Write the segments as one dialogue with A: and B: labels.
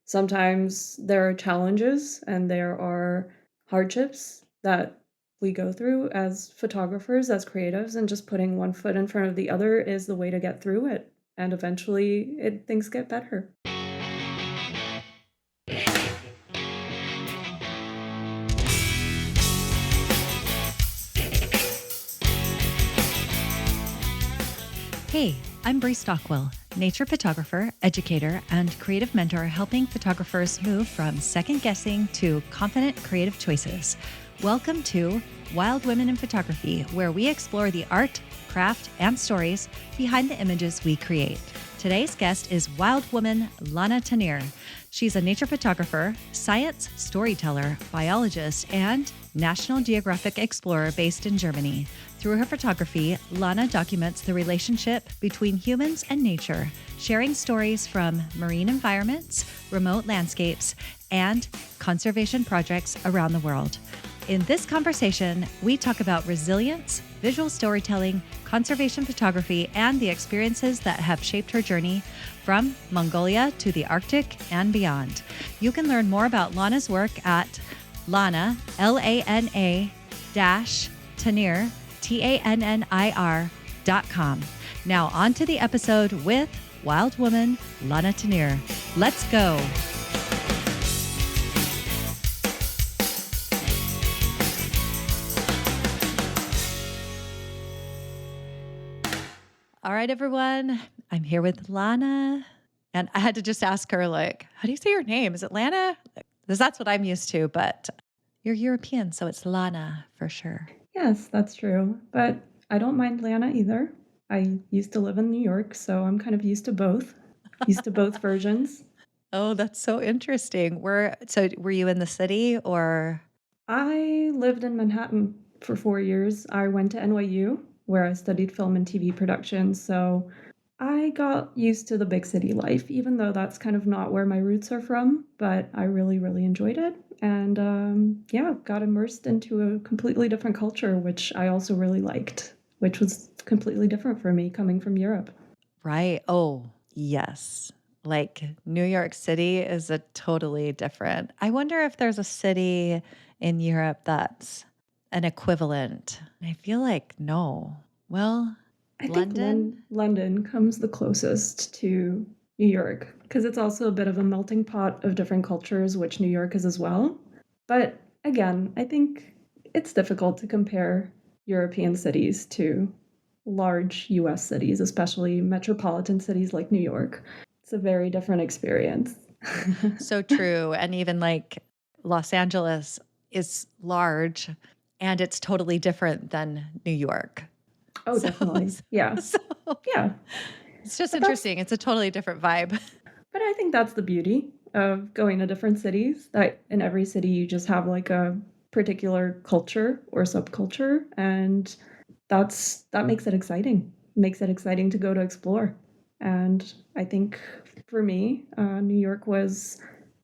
A: sometimes there are challenges and there are hardships that we go through as photographers, as creatives, and just putting one foot in front of the other is the way to get through it. And eventually things get better.
B: Hey, I'm Bree Stockwell, nature photographer, educator, and creative mentor helping photographers move from second guessing to confident creative choices. Welcome to Wild Women in Photography, where we explore the art, craft, and stories behind the images we create. Today's guest is wild woman Lana Tannir. She's a nature photographer, science storyteller, biologist, and National Geographic explorer based in Germany. Through her photography, Lana documents the relationship between humans and nature, sharing stories from marine environments, remote landscapes, and conservation projects around the world. In this conversation, we talk about resilience, visual storytelling, conservation photography, and the experiences that have shaped her journey from Mongolia to the Arctic and beyond. You can learn more about Lana's work at Lana, Lana dash Tannir, TANNIR.com. Now on to the episode with wild woman Lana Tannir. Let's go. All right, everyone. I'm here with Lana. And I had to just ask her, like, how do you say your name? Is it Lana? Because that's what I'm used to, but you're European, so it's Lana for sure.
A: Yes, that's true. But I don't mind Lana either. I used to live in New York, so I'm kind of used to both versions.
B: Oh, that's so interesting. So were you in the city or?
A: I lived in Manhattan for 4 years. I went to NYU, where I studied film and TV production. So I got used to the big city life, even though that's kind of not where my roots are from. But I really, really enjoyed it. And yeah, got immersed into a completely different culture, which I also really liked, which was completely different for me coming from Europe.
B: Right. Oh, yes. Like New York City is a totally different. I wonder if there's a city in Europe that's an equivalent. I feel like no. Well,
A: I think
B: London?
A: London comes the closest to New York because it's also a bit of a melting pot of different cultures, which New York is as well. But again, I think it's difficult to compare European cities to large US cities, especially metropolitan cities like New York. It's a very different experience.
B: So true. And even like Los Angeles is large and it's totally different than New York.
A: Oh,
B: So,
A: definitely. Yeah.
B: so
A: Yeah.
B: it's just
A: But that's
B: interesting. It's a totally different vibe.
A: But I think that's the beauty of going to different cities, that in every city you just have like a particular culture or subculture, and that makes it exciting. Makes it exciting to go to explore. And I think for me, New York was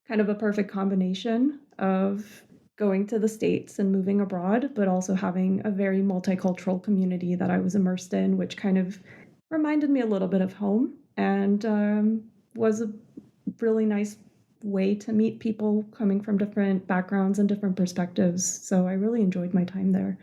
A: kind of a perfect combination of going to the States and moving abroad, but also having a very multicultural community that I was immersed in, which kind of reminded me a little bit of home and was a really nice way to meet people coming from different backgrounds and different perspectives. So I really enjoyed my time there.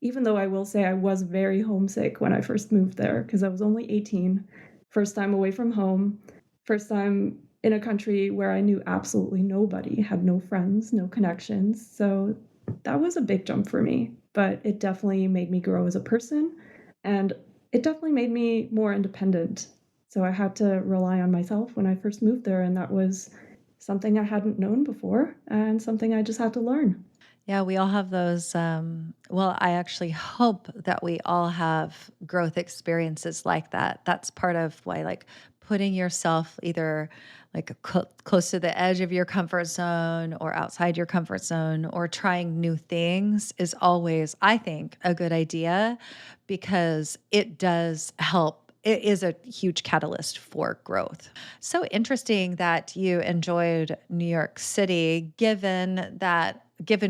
A: Even though I will say I was very homesick when I first moved there because I was only 18, first time away from home, first time in a country where I knew absolutely nobody, had no friends, no connections. So that was a big jump for me, but it definitely made me grow as a person and it definitely made me more independent. So I had to rely on myself when I first moved there, and that was something I hadn't known before and something I just had to learn.
B: Yeah, we all have those. Well, I actually hope that we all have growth experiences like that. That's part of why, like, putting yourself either like close to the edge of your comfort zone or outside your comfort zone or trying new things is always, I think, a good idea because it does help. It is a huge catalyst for growth. So interesting that you enjoyed New York City, given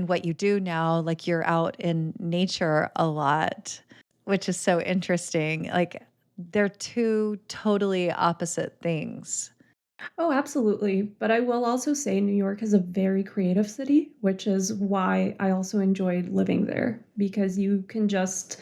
B: what you do now, like you're out in nature a lot, which is so interesting. Like they're two totally opposite things.
A: Oh, absolutely. But I will also say New York is a very creative city, which is why I also enjoyed living there because you can just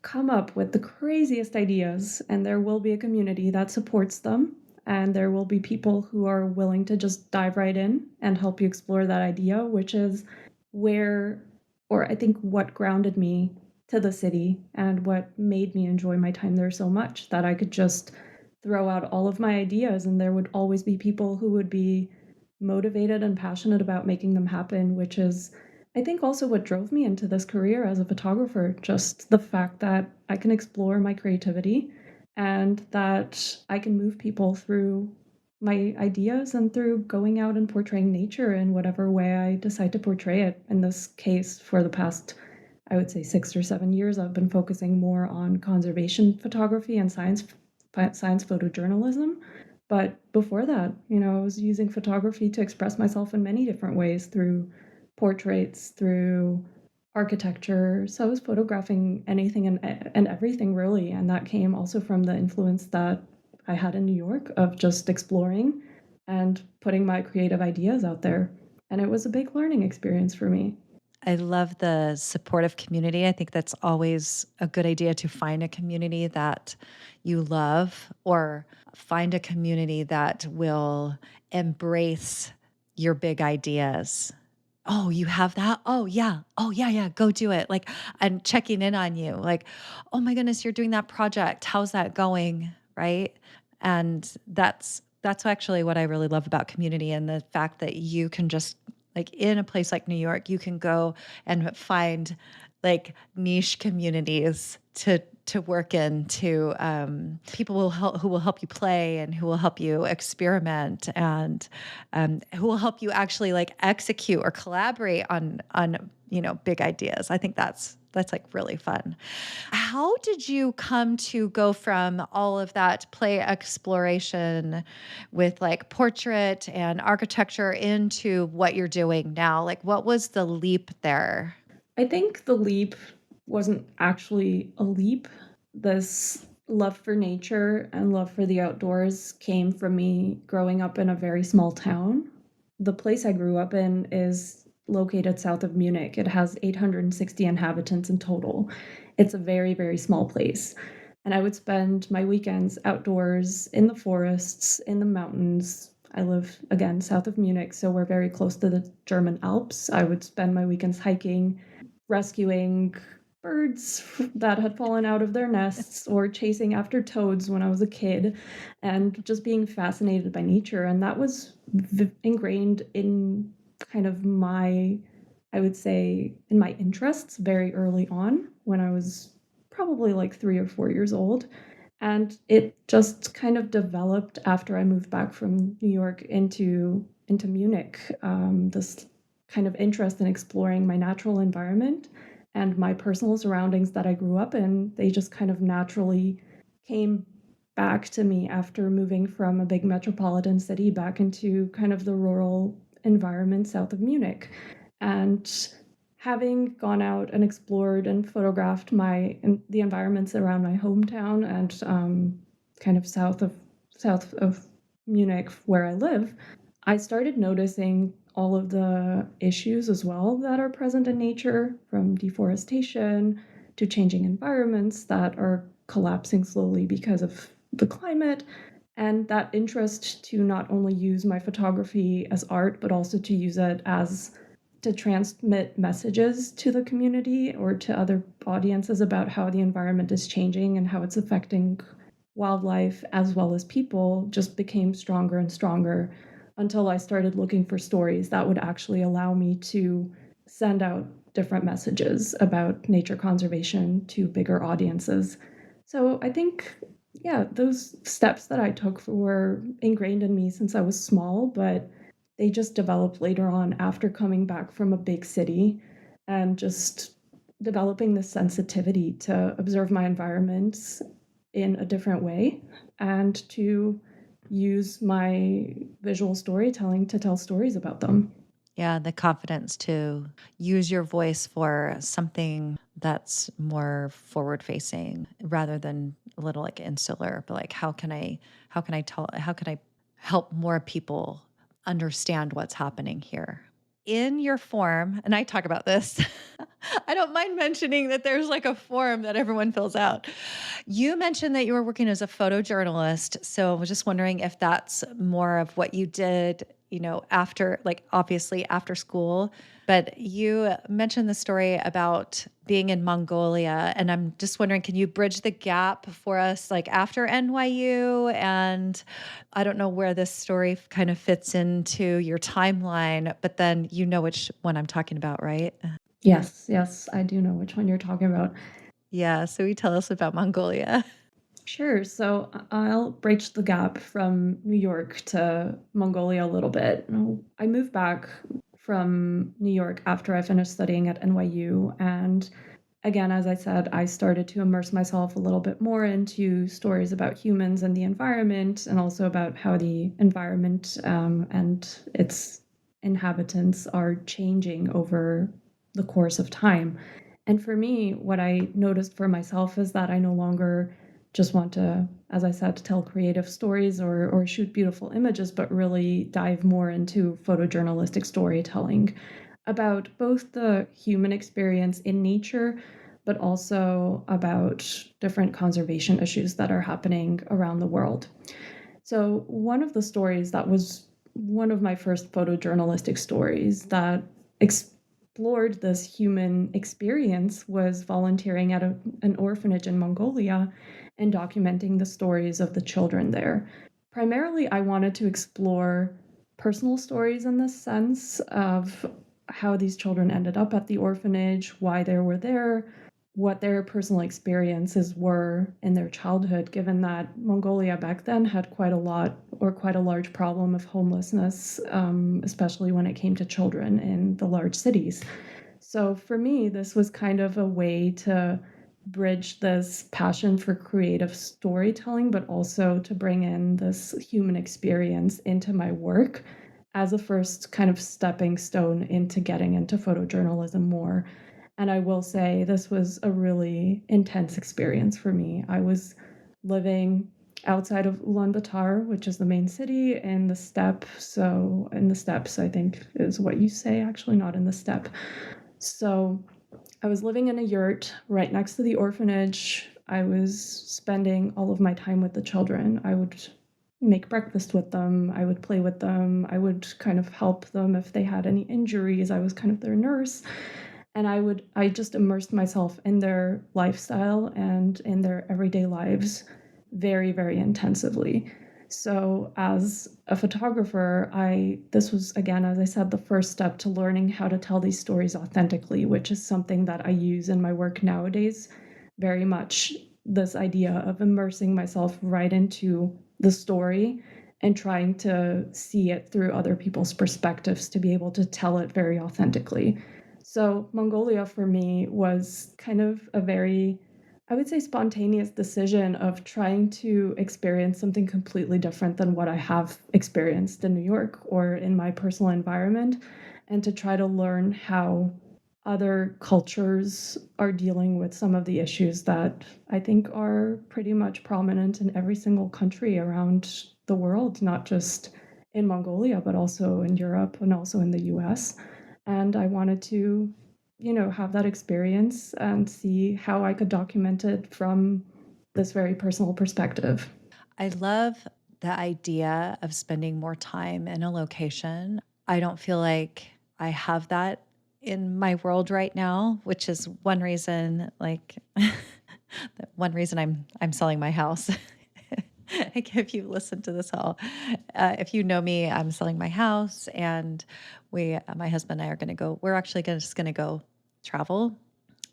A: come up with the craziest ideas, and there will be a community that supports them. And there will be people who are willing to just dive right in and help you explore that idea, which is where, or I think what grounded me to the city and what made me enjoy my time there so much that I could just throw out all of my ideas, and there would always be people who would be motivated and passionate about making them happen, which is, I think, also what drove me into this career as a photographer. Just the fact that I can explore my creativity and that I can move people through my ideas and through going out and portraying nature in whatever way I decide to portray it. In this case, for the past, I would say, 6 or 7 years, I've been focusing more on conservation photography and science photojournalism. But before that, I was using photography to express myself in many different ways through portraits, through architecture. So I was photographing anything and everything really. And that came also from the influence that I had in New York of just exploring and putting my creative ideas out there. And it was a big learning experience for me.
B: I love the supportive community. I think that's always a good idea to find a community that you love or find a community that will embrace your big ideas. Oh, you have that? Oh, yeah. Oh, yeah, yeah. Go do it. Like, and checking in on you. Like, oh my goodness, you're doing that project. How's that going? Right. And that's actually what I really love about community and the fact that you can just like in a place like New York, you can go and find like niche communities to work in to people will help who will help you play and who will help you experiment and who will help you actually like execute or collaborate on big ideas. I think that's like really fun. How did you come to go from all of that play exploration with like portrait and architecture into what you're doing now? Like, what was the leap there?
A: I think the leap wasn't actually a leap. This love for nature and love for the outdoors came from me growing up in a very small town. The place I grew up in is located south of Munich. It has 860 inhabitants in total. It's a very, very small place. And I would spend my weekends outdoors in the forests, in the mountains. I live again south of Munich, so we're very close to the German Alps. I would spend my weekends hiking, rescuing birds that had fallen out of their nests or chasing after toads when I was a kid and just being fascinated by nature. And that was ingrained in kind of my, I would say, in my interests very early on when I was probably like 3 or 4 years old. And it just kind of developed after I moved back from New York into Munich. This kind of interest in exploring my natural environment and my personal surroundings that I grew up in, they just kind of naturally came back to me after moving from a big metropolitan city back into kind of the rural environment south of Munich. And having gone out and explored and photographed the environments around my hometown and kind of south of Munich where I live, I started noticing all of the issues as well that are present in nature, from deforestation to changing environments that are collapsing slowly because of the climate, and that interest to not only use my photography as art, but also to use it as to transmit messages to the community or to other audiences about how the environment is changing and how it's affecting wildlife as well as people just became stronger and stronger until I started looking for stories that would actually allow me to send out different messages about nature conservation to bigger audiences. So I think, yeah, those steps that I took were ingrained in me since I was small, but they just developed later on after coming back from a big city and just developing this sensitivity to observe my environments in a different way and to use my visual storytelling to tell stories about them.
B: Yeah, the confidence to use your voice for something that's more forward facing rather than a little like insular, but like how can I tell how can I help more people understand what's happening here. In your form, and I talk about this, I don't mind mentioning that there's like a form that everyone fills out. You mentioned that you were working as a photojournalist. So I was just wondering if that's more of what you did, after, like obviously after school. But you mentioned the story about being in Mongolia. And I'm just wondering, can you bridge the gap for us, like after NYU? And I don't know where this story kind of fits into your timeline, but then you know which one I'm talking about, right?
A: Yes, yes, I do know which one you're talking about.
B: Yeah. So you tell us about Mongolia.
A: Sure. So I'll bridge the gap from New York to Mongolia a little bit. I moved back from New York after I finished studying at NYU. And again, as I said, I started to immerse myself a little bit more into stories about humans and the environment, and also about how the environment and its inhabitants are changing over the course of time. And for me, what I noticed for myself is that I no longer just want to, as I said, to tell creative stories or shoot beautiful images, but really dive more into photojournalistic storytelling about both the human experience in nature, but also about different conservation issues that are happening around the world. So, one of the stories that was one of my first photojournalistic stories that explored this human experience was volunteering at an orphanage in Mongolia and documenting the stories of the children there. Primarily, I wanted to explore personal stories in this sense of how these children ended up at the orphanage, why they were there, what their personal experiences were in their childhood, given that Mongolia back then had quite a lot or quite a large problem of homelessness, especially when it came to children in the large cities. So for me, this was kind of a way to bridge this passion for creative storytelling, but also to bring in this human experience into my work as a first kind of stepping stone into getting into photojournalism more. And I will say this was a really intense experience for me. I was living outside of Ulaanbaatar, which is the main city, in the steppe. So, in the steppes, I think is what you say, actually, not in the steppe. So, I was living in a yurt right next to the orphanage. I was spending all of my time with the children. I would make breakfast with them. I would play with them. I would kind of help them if they had any injuries. I was kind of their nurse. And I just immersed myself in their lifestyle and in their everyday lives very, very intensively. So as a photographer, this was, again, as I said, the first step to learning how to tell these stories authentically, which is something that I use in my work nowadays very much. This idea of immersing myself right into the story and trying to see it through other people's perspectives to be able to tell it very authentically. So Mongolia for me was kind of a very, I would say, spontaneous decision of trying to experience something completely different than what I have experienced in New York or in my personal environment, and to try to learn how other cultures are dealing with some of the issues that I think are pretty much prominent in every single country around the world, not just in Mongolia, but also in Europe and also in the US. And I wanted to, have that experience and see how I could document it from this very personal perspective.
B: I love the idea of spending more time in a location. I don't feel like I have that in my world right now, which is one reason, like one reason I'm selling my house. Like if you listen to this all, if you know me, I'm selling my house, and my husband and I are going to go. We're actually just going to go travel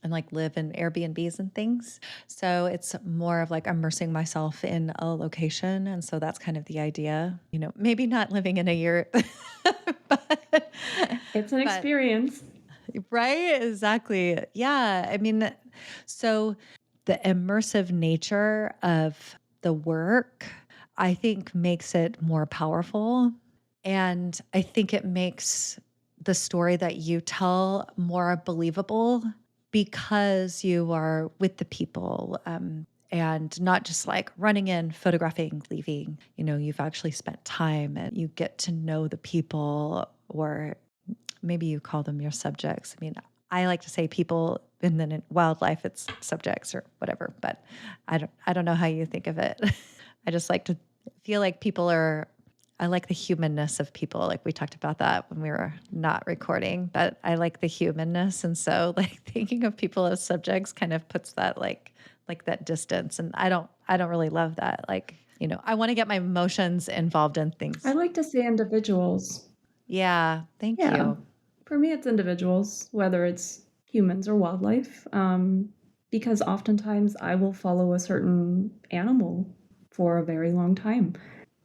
B: and like live in Airbnbs and things. So it's more of like immersing myself in a location. And so that's kind of the idea, maybe not living in a yurt, but,
A: It's an
B: but
A: experience.
B: right. Exactly. Yeah. I mean, so the immersive nature of the work, I think makes it more powerful. And I think it makes the story that you tell more believable because you are with the people. and not just like running in, photographing, leaving. You've actually spent time and you get to know the people, or maybe you call them your subjects. I mean, I like to say people, and then in wildlife it's subjects or whatever, but I don't know how you think of it. I just like to feel like I like the humanness of people. Like we talked about that when we were not recording, but I like the humanness. And so like thinking of people as subjects kind of puts that like that distance. And I don't really love that. Like, I want to get my emotions involved in
A: I
B: things.
A: like to say individuals.
B: Yeah. Thank
A: Yeah.
B: you.
A: For me, it's individuals, whether it's humans or wildlife, because oftentimes I will follow a certain animal for a very long time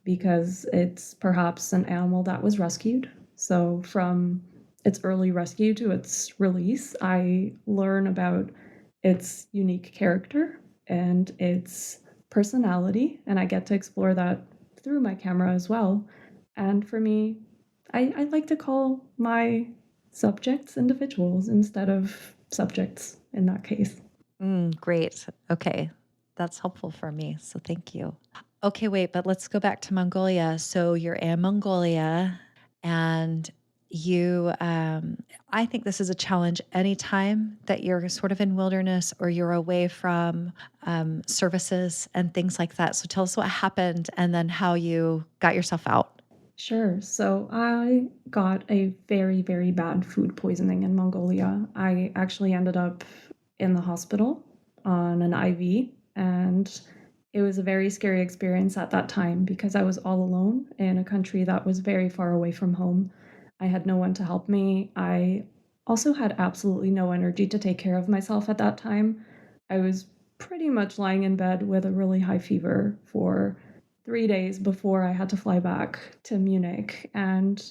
A: because it's perhaps an animal that was rescued. So, from its early rescue to its release, I learn about its unique character and its personality, and I get to explore that through my camera as well. And for me, I like to call my subjects individuals instead of subjects in that case.
B: Great. Okay. That's helpful for me. So thank you. Okay, wait, but let's go back to Mongolia. So you're in Mongolia and I think this is a challenge anytime that you're sort of in wilderness or you're away from services and things like that. So tell us what happened and then how you got yourself out.
A: Sure. So I got a very, very bad food poisoning in Mongolia. I actually ended up in the hospital on an IV, and it was a very scary experience at that time because I was all alone in a country that was very far away from home. I had no one to help me. I also had absolutely no energy to take care of myself at that time. I was pretty much lying in bed with a really high fever for 3 days before I had to fly back to Munich. And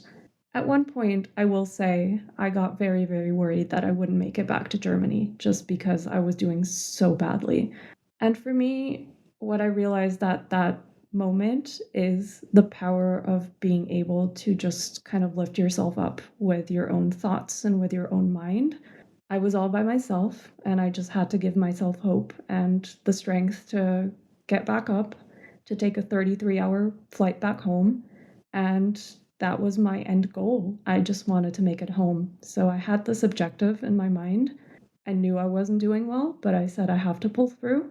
A: at one point, I will say, I got very, very worried that I wouldn't make it back to Germany just because I was doing so badly. And for me, what I realized at that moment is the power of being able to just kind of lift yourself up with your own thoughts and with your own mind. I was all by myself, and I just had to give myself hope and the strength to get back up, to take a 33-hour flight back home. And that was my end goal. I just wanted to make it home. So I had this objective in my mind. I knew I wasn't doing well, but I said I have to pull through.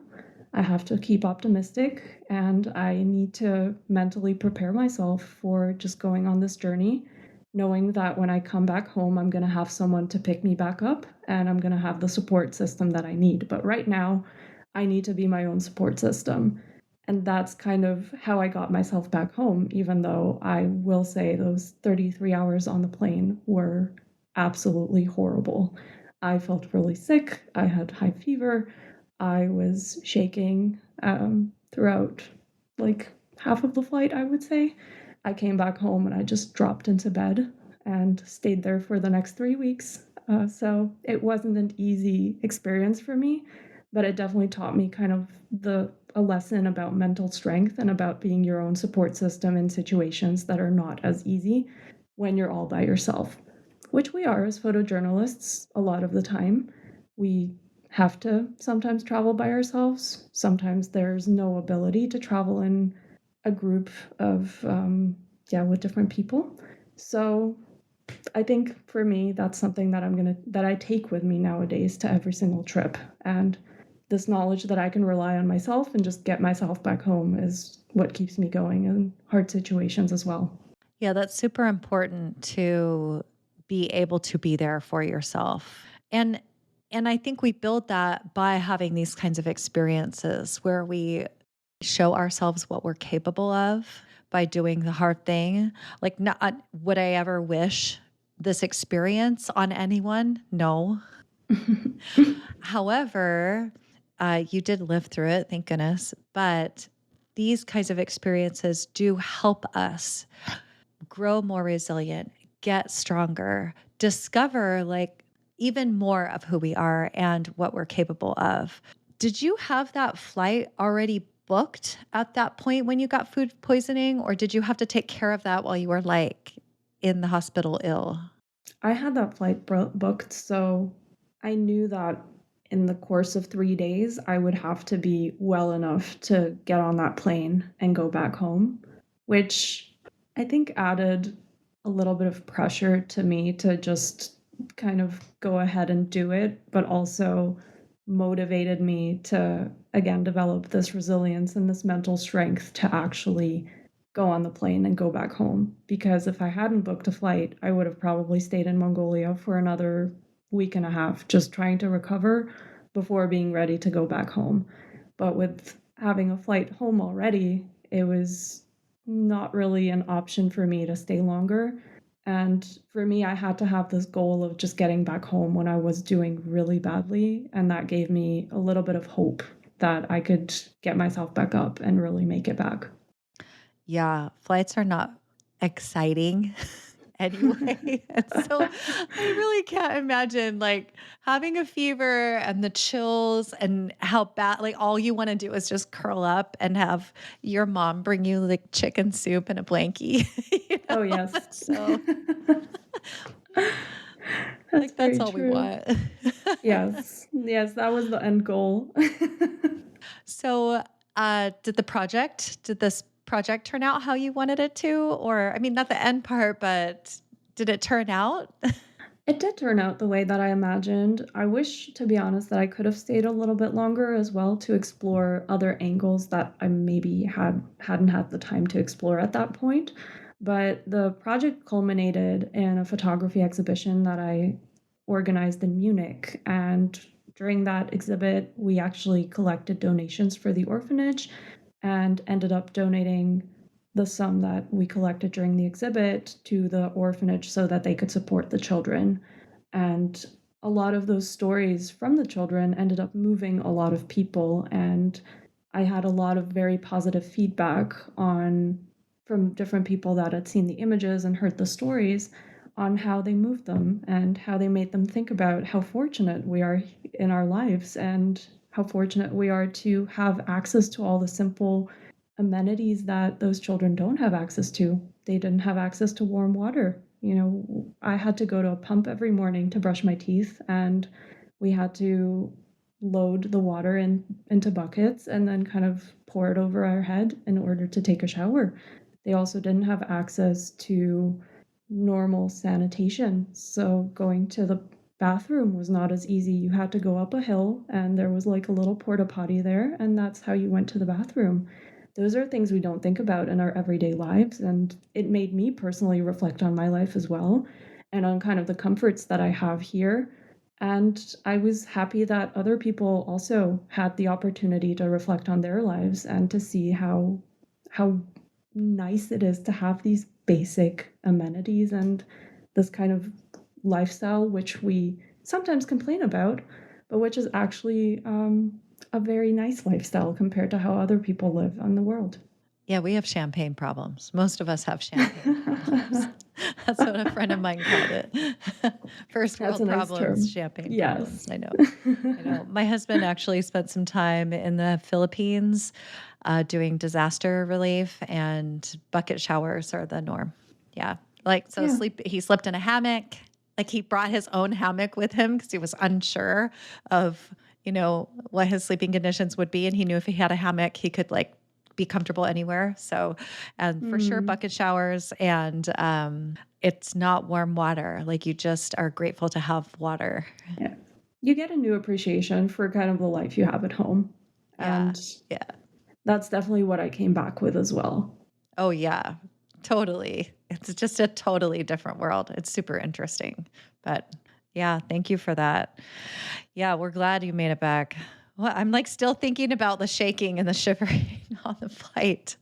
A: I have to keep optimistic, and I need to mentally prepare myself for just going on this journey, knowing that when I come back home, I'm going to have someone to pick me back up and I'm going to have the support system that I need. But right now, I need to be my own support system. And that's kind of how I got myself back home, even though I will say those 33 hours on the plane were absolutely horrible. I felt really sick. I had high fever. I was shaking throughout like half of the flight, I would say. I came back home and I just dropped into bed and stayed there for the next 3 weeks. So it wasn't an easy experience for me, but it definitely taught me kind of a lesson about mental strength and about being your own support system in situations that are not as easy when you're all by yourself, which we are as photojournalists a lot of the time. We have to sometimes travel by ourselves. Sometimes there's no ability to travel in a group of, yeah, with different people. So I think for me, that's something that I take with me nowadays to every single trip. And this knowledge that I can rely on myself and just get myself back home is what keeps me going in hard situations as well.
B: Yeah, that's super important to be able to be there for yourself. And I think we build that by having these kinds of experiences where we show ourselves what we're capable of by doing the hard thing. Like, not would I ever wish this experience on anyone? No. However, you did live through it, thank goodness. But these kinds of experiences do help us grow more resilient, get stronger, discover like even more of who we are and what we're capable of. Did you have that flight already booked at that point when you got food poisoning, or did you have to take care of that while you were like in the hospital ill?
A: I had that flight booked, so I knew that in the course of 3 days, I would have to be well enough to get on that plane and go back home, which I think added a little bit of pressure to me to just kind of go ahead and do it, but also motivated me to, again, develop this resilience and this mental strength to actually go on the plane and go back home. Because if I hadn't booked a flight, I would have probably stayed in Mongolia for another week and a half, just trying to recover before being ready to go back home. But with having a flight home already, it was not really an option for me to stay longer. And for me, I had to have this goal of just getting back home when I was doing really badly. And that gave me a little bit of hope that I could get myself back up and really make it back.
B: Yeah, flights are not exciting anyway. And so I really can't imagine like having a fever and the chills and how bad, like all you want to do is just curl up and have your mom bring you like chicken soup and a blankie. you
A: Oh,
B: know?
A: yes.
B: So
A: That's
B: like that's
A: very
B: all we
A: true.
B: want.
A: Yes. Yes, that was the end goal.
B: So, did this project turn out how you wanted it to? Or, I mean, not the end part, but did it turn out?
A: It did turn out the way that I imagined. I wish, to be honest, that I could have stayed a little bit longer as well to explore other angles that I maybe hadn't had the time to explore at that point. But the project culminated in a photography exhibition that I organized in Munich. And during that exhibit, we actually collected donations for the orphanage and ended up donating the sum that we collected during the exhibit to the orphanage so that they could support the children. And a lot of those stories from the children ended up moving a lot of people. And I had a lot of very positive feedback on from different people that had seen the images and heard the stories on how they moved them and how they made them think about how fortunate we are in our lives and how fortunate we are to have access to all the simple amenities that those children don't have access to. They didn't have access to warm water. You know, I had to go to a pump every morning to brush my teeth, and we had to load the water into buckets and then kind of pour it over our head in order to take a shower. They also didn't have access to normal sanitation. So going to the bathroom was not as easy. You had to go up a hill and there was like a little porta potty there, and that's how you went to the bathroom. Those are things we don't think about in our everyday lives, and it made me personally reflect on my life as well and on kind of the comforts that I have here. And I was happy that other people also had the opportunity to reflect on their lives and to see how nice it is to have these basic amenities and this kind of lifestyle, which we sometimes complain about, but which is actually a very nice lifestyle compared to how other people live in the world.
B: Yeah, we have champagne problems. Most of us have champagne problems. That's what a friend of mine called it. First
A: That's a
B: world
A: nice
B: problems,
A: term.
B: champagne problems.
A: Yes.
B: I know. I know. My husband actually spent some time in the Philippines doing disaster relief, and bucket showers are the norm. Yeah. Like, so
A: Yeah.
B: he slept in a hammock. Like, he brought his own hammock with him because he was unsure of, what his sleeping conditions would be. And he knew if he had a hammock, he could like be comfortable anywhere. So, and for sure,
A: Mm,
B: bucket showers, and it's not warm water. Like, you just are grateful to have water.
A: yeah. You get a new appreciation for kind of the life you have at home.
B: Yeah.
A: And
B: Yeah.
A: that's definitely what I came back with as well.
B: Oh, yeah, totally. It's just a totally different world. It's super interesting. But yeah, thank you for that. Yeah, we're glad you made it back. Well, I'm like still thinking about the shaking and the shivering on the flight.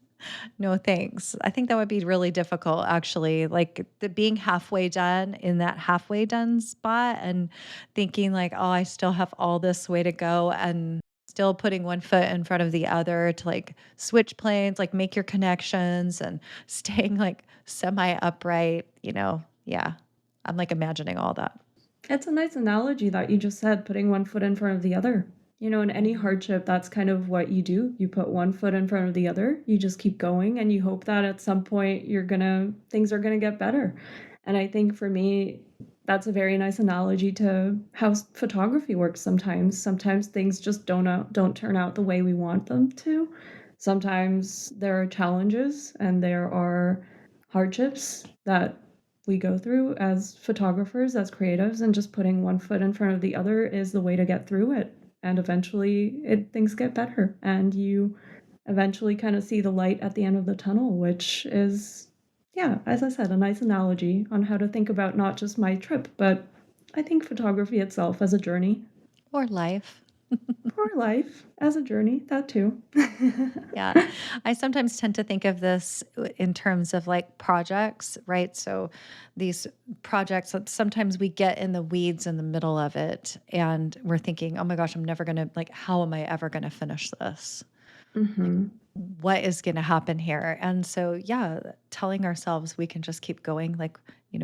B: No thanks. I think that would be really difficult, actually. Like the being halfway done in that halfway done spot and thinking like, oh, I still have all this way to go, and still putting one foot in front of the other to like switch planes, like make your connections and staying like semi upright, Yeah. I'm like imagining all that.
A: It's a nice analogy that you just said, putting one foot in front of the other. You know, in any
B: Mhm.
A: hardship, that's kind of what you do. You put one foot in front of the other. You just keep going and you hope that at some point things are gonna get better. And I think for me, that's a very nice analogy to how photography works sometimes. Sometimes things just don't turn out the way we want them to. Sometimes there are challenges and there are hardships that we go through as photographers, as creatives, and just putting one foot in front of the other is the way to get through it. And eventually things get better and you eventually kind of see the light at the end of the tunnel, which is, yeah, as I said, a nice analogy on how to think about not just my trip, but I think photography itself as a journey.
B: Or life.
A: Or life as a journey, that too.
B: Yeah. I sometimes tend to think of this in terms of like projects, right? So these projects, sometimes we get in the weeds in the middle of it and we're thinking, oh my gosh, I'm never going to, like, how am I ever going to finish this? Like,
A: Hmm.
B: what is going to happen here? And so, yeah, telling ourselves we can just keep going, like,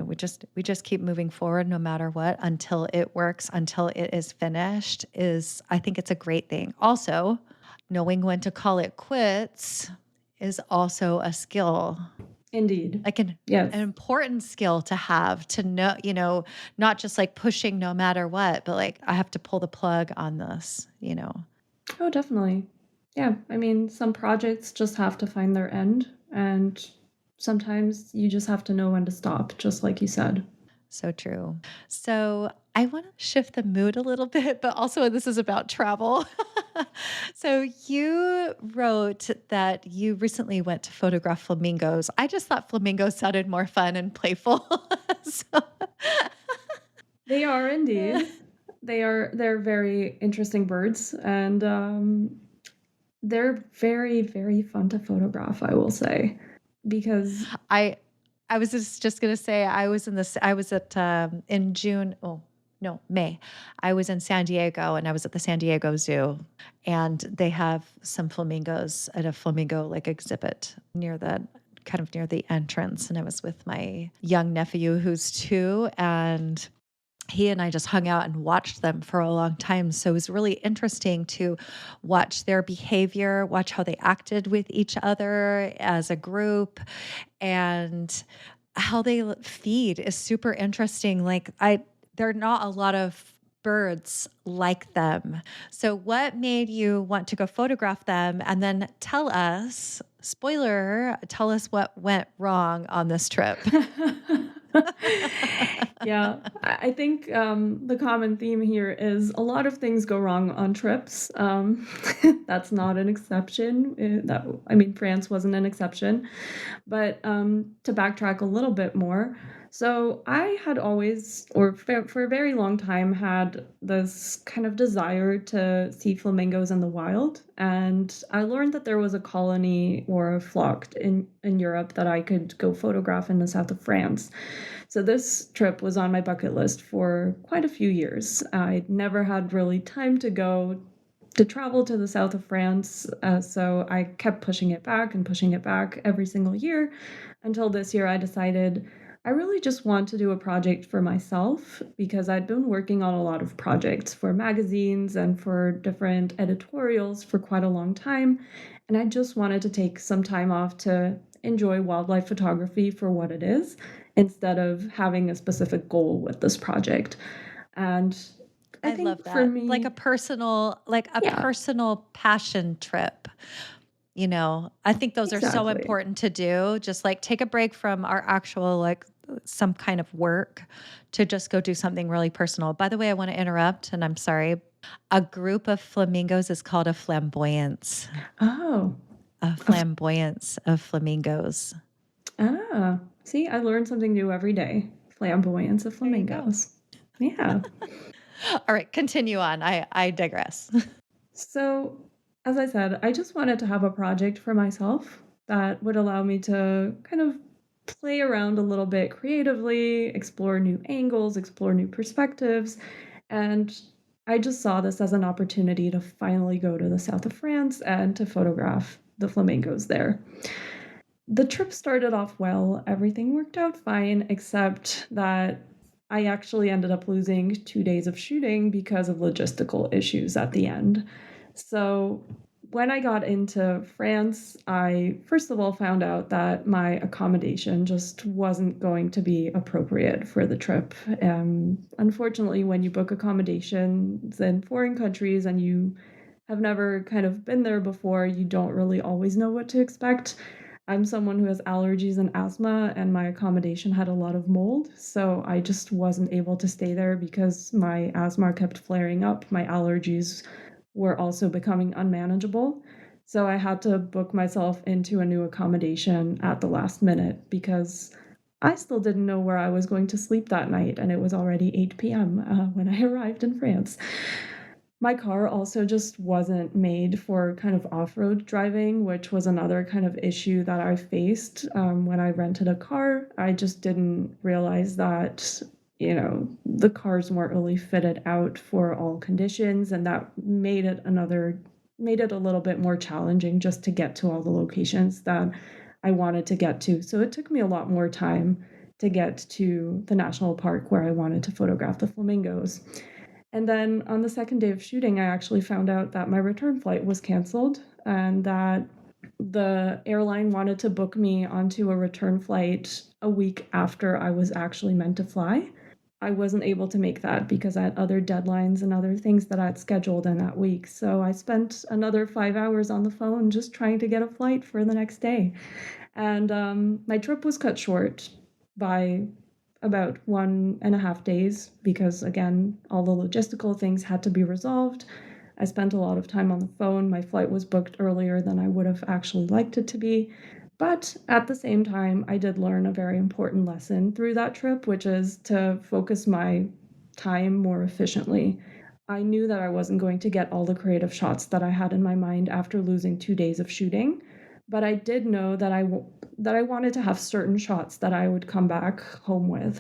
B: we just keep moving forward no matter what until it works, until it is finished, is, I think it's a great thing. Also, knowing when to call it quits is also a skill,
A: Indeed.
B: like an
A: Yes.
B: important skill to have, to know, not just like pushing no matter what, but like, I have to pull the plug on this.
A: Oh, definitely. Yeah. I mean, some projects just have to find their end, and sometimes you just have to know when to stop, just like you said.
B: So true. So I want to shift the mood a little bit, but also this is about travel. So you wrote that you recently went to photograph flamingos. I just thought flamingos sounded more fun and playful. So,
A: They are indeed. They're very interesting birds, and they're very, very fun to photograph, I will say, because
B: I I was just gonna say I was at in June. Oh no, May. I was in San Diego and I was at the San Diego Zoo, and they have some flamingos at a flamingo like exhibit near the kind of near the entrance. And I was with my young nephew who's 2, and he and I just hung out and watched them for a long time. So it was really interesting to watch their behavior, watch how they acted with each other as a group, and how they feed is super interesting. Like, there are not a lot of birds like them. So what made you want to go photograph them? And then tell us, spoiler, tell us what went wrong on this trip.
A: yeah, I think the common theme here is a lot of things go wrong on trips. That's not an exception. I mean, France wasn't an exception. But to backtrack a little bit more, so I had always, or for a very long time, had this kind of desire to see flamingos in the wild. And I learned that there was a colony or a flock in Europe that I could go photograph in the south of France. So this trip was on my bucket list for quite a few years. I never had really time to go to travel to the south of France, so I kept pushing it back and pushing it back every single year until this year I decided I really just want to do a project for myself because I'd been working on a lot of projects for magazines and for different editorials for quite a long time, and I just wanted to take some time off to enjoy wildlife photography for what it is instead of having a specific goal with this project. And I
B: I love
A: think for
B: that. Like a
A: me,
B: personal, like a
A: yeah,
B: personal passion trip. I think those are so
A: exactly.
B: important to do. Just like take a break from our actual, like, some kind of work to just go do something really personal. By the way, I want to interrupt and I'm sorry. A group of flamingos is called a flamboyance.
A: Oh,
B: A
A: of
B: flamboyance of flamingos.
A: see, I learn something new every day. Flamboyance of
B: There you go.
A: flamingos. Yeah.
B: All right, continue on. I digress.
A: So, as I said, I just wanted to have a project for myself that would allow me to kind of play around a little bit creatively, explore new angles, explore new perspectives. And I just saw this as an opportunity to finally go to the south of France and to photograph the flamingos there. The trip started off well, everything worked out fine, except that I actually ended up losing 2 days of shooting because of logistical issues at the end. So when I got into France, I first of all found out that my accommodation just wasn't going to be appropriate for the trip. Unfortunately, when you book accommodations in foreign countries and you have never kind of been there before, you don't really always know what to expect. I'm someone who has allergies and asthma, and my accommodation had a lot of mold, so I just wasn't able to stay there because my asthma kept flaring up. My allergies were also becoming unmanageable. So I had to book myself into a new accommodation at the last minute because I still didn't know where I was going to sleep that night, and it was already 8 p.m. When I arrived in France. My car also just wasn't made for kind of off-road driving, which was another kind of issue that I faced when I rented a car. I just didn't realize that, the cars weren't really fitted out for all conditions, and that made it a little bit more challenging just to get to all the locations that I wanted to get to. So it took me a lot more time to get to the national park where I wanted to photograph the flamingos. And then on the second day of shooting, I actually found out that my return flight was canceled and that the airline wanted to book me onto a return flight a week after I was actually meant to fly. I wasn't able to make that because I had other deadlines and other things that I had scheduled in that week. So I spent another 5 hours on the phone just trying to get a flight for the next day. And my trip was cut short by about 1.5 days because, again, all the logistical things had to be resolved. I spent a lot of time on the phone. My flight was booked earlier than I would have actually liked it to be. But at the same time, I did learn a very important lesson through that trip, which is to focus my time more efficiently. I knew that I wasn't going to get all the creative shots that I had in my mind after losing 2 days of shooting, but I did know that I wanted to have certain shots that I would come back home with.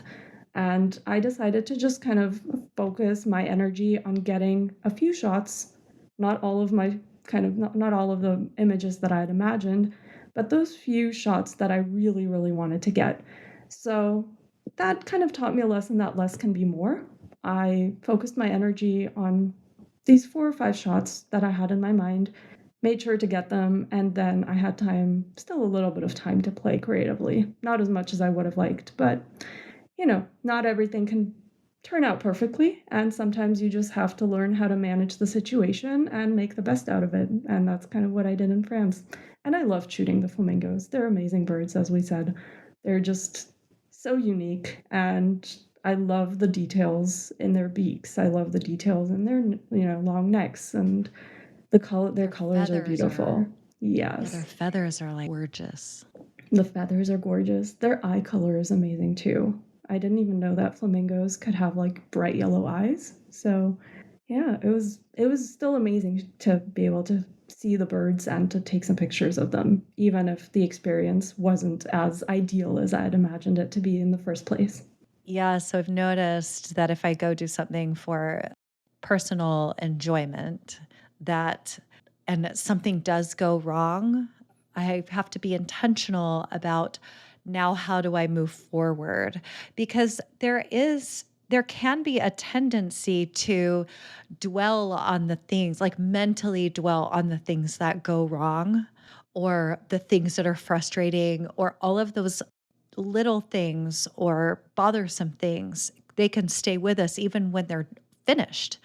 A: And I decided to just kind of focus my energy on getting a few shots, not all of my not all of the images that I had imagined, but those few shots that I really, really wanted to get. So that kind of taught me a lesson that less can be more. I focused my energy on these 4 or 5 shots that I had in my mind, made sure to get them, and then I had time, still a little bit of time to play creatively. Not as much as I would have liked, but not everything can turn out perfectly, and sometimes you just have to learn how to manage the situation and make the best out of it. And that's kind of what I did in France. And I loved shooting the flamingos. They're amazing birds, as we said. They're just so unique, and I love the details in their beaks. I love the details in their long necks, and their
B: Their
A: colors are
B: feathers
A: beautiful.
B: are, yeah, their
A: Yes.
B: feathers are like gorgeous.
A: The feathers are gorgeous. Their eye color is amazing too. I didn't even know that flamingos could have like bright yellow eyes. So, yeah, it was still amazing to be able to see the birds and to take some pictures of them, even if the experience wasn't as ideal as I had imagined it to be in the first place.
B: Yeah, so I've noticed that if I go do something for personal enjoyment, that and something does go wrong, I have to be intentional about now how do I move forward? Because there can be a tendency to dwell on the things, like mentally dwell on the things that go wrong or the things that are frustrating or all of those little things or bothersome things, they can stay with us even when they're finished.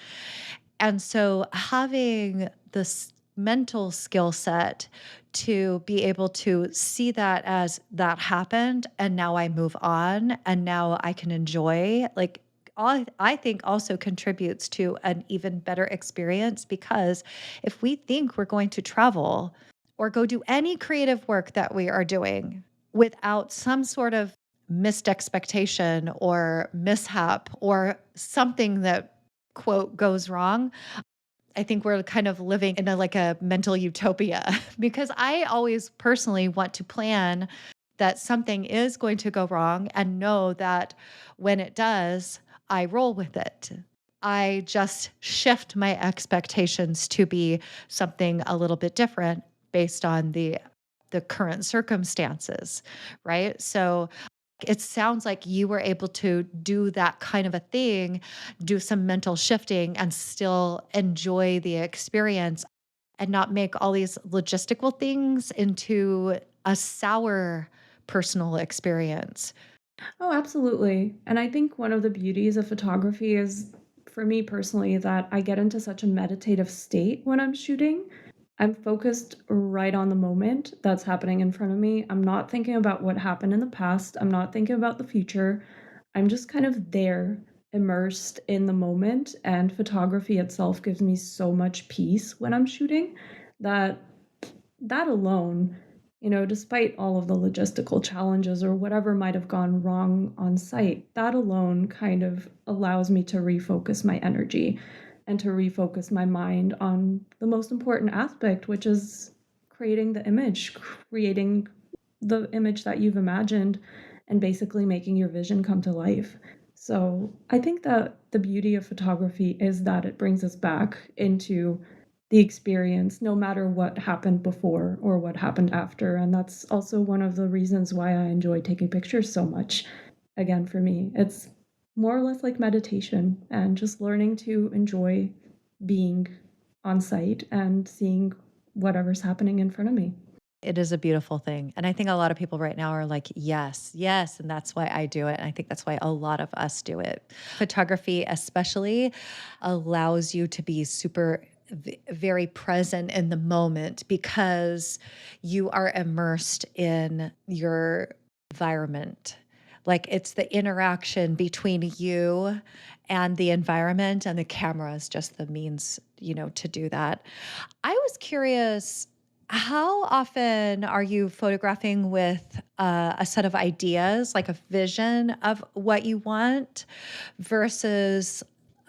B: And so having this mental skill set to be able to see that as that happened and now I move on and now I can enjoy like I think also contributes to an even better experience because if we think we're going to travel or go do any creative work that we are doing without some sort of missed expectation or mishap or something that quote goes wrong, I think we're kind of living in a like a mental utopia because I always personally want to plan that something is going to go wrong and know that when it does, I roll with it. I just shift my expectations to be something a little bit different based on the current circumstances, right? So it sounds like you were able to do that kind of a thing, do some mental shifting and still enjoy the experience. and not make all these logistical things into a sour personal experience.
A: Oh, absolutely. And I think one of the beauties of photography is, for me personally, that I get into such a meditative state when I'm shooting. I'm focused right on the moment that's happening in front of me. I'm not thinking about what happened in the past. I'm not thinking about the future. I'm just kind of there, immersed in the moment. And photography itself gives me so much peace when I'm shooting that that alone, despite all of the logistical challenges or whatever might have gone wrong on site, that alone kind of allows me to refocus my energy and to refocus my mind on the most important aspect, which is creating the image, creating the image that you've imagined, and basically making your vision come to life. So I think that the beauty of photography is that it brings us back into the experience, no matter what happened before or what happened after. And that's also one of the reasons why I enjoy taking pictures so much. Again, for me, it's more or less like meditation and just learning to enjoy being on site and seeing whatever's happening in front of me.
B: It is a beautiful thing. And I think a lot of people right now are like, yes, yes. And that's why I do it. And I think that's why a lot of us do it. Photography, especially, allows you to be very present in the moment because you are immersed in your environment. Like it's the interaction between you and the environment, and the camera is just the means, to do that. I was curious, how often are you photographing with a set of ideas, like a vision of what you want, versus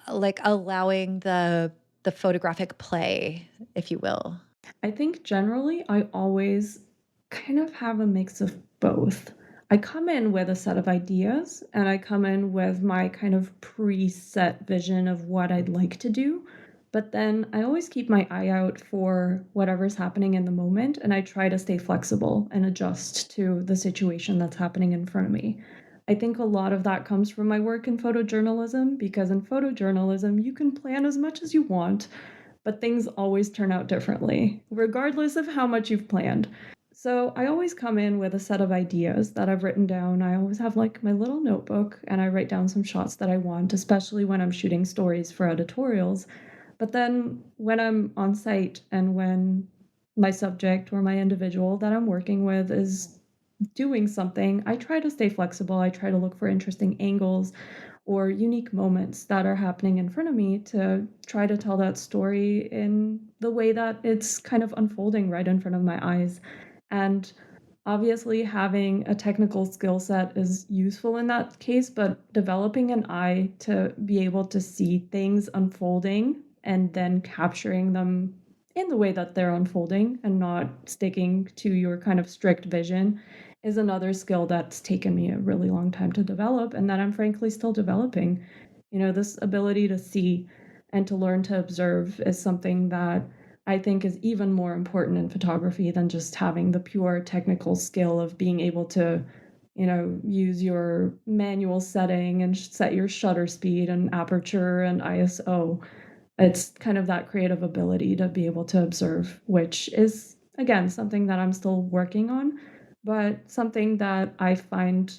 B: like allowing the photographic play, if you will?
A: I think generally I always kind of have a mix of both. I come in with a set of ideas and I come in with my kind of preset vision of what I'd like to do. But then I always keep my eye out for whatever's happening in the moment and I try to stay flexible and adjust to the situation that's happening in front of me. I think a lot of that comes from my work in photojournalism because in photojournalism, you can plan as much as you want, but things always turn out differently, regardless of how much you've planned. So I always come in with a set of ideas that I've written down. I always have like my little notebook and I write down some shots that I want, especially when I'm shooting stories for editorials. But then when I'm on site and when my subject or my individual that I'm working with is doing something, I try to stay flexible. I try to look for interesting angles or unique moments that are happening in front of me to try to tell that story in the way that it's kind of unfolding right in front of my eyes. And obviously, having a technical skill set is useful in that case, but developing an eye to be able to see things unfolding and then capturing them in the way that they're unfolding and not sticking to your kind of strict vision is another skill that's taken me a really long time to develop and that I'm frankly still developing. This ability to see and to learn to observe is something that I think is even more important in photography than just having the pure technical skill of being able to, use your manual setting and set your shutter speed and aperture and ISO. It's kind of that creative ability to be able to observe, which is, again, something that I'm still working on, but something that I find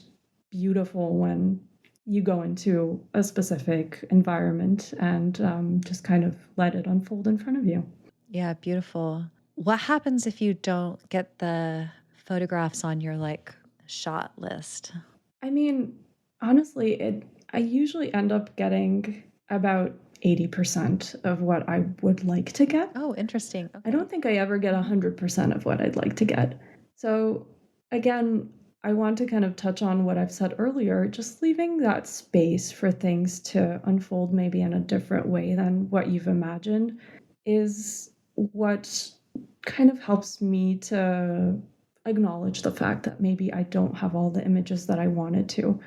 A: beautiful when you go into a specific environment and just kind of let it unfold in front of you.
B: Yeah, beautiful. What happens if you don't get the photographs on your like shot list?
A: I mean, honestly, I usually end up getting about 80% of what I would like to get.
B: Oh, interesting.
A: I
B: Okay.
A: don't think I ever get 100% of what I'd like to get. So, again, I want to kind of touch on what I've said earlier, just leaving that space for things to unfold maybe in a different way than what you've imagined is what kind of helps me to acknowledge the fact that maybe I don't have all the images that I wanted to.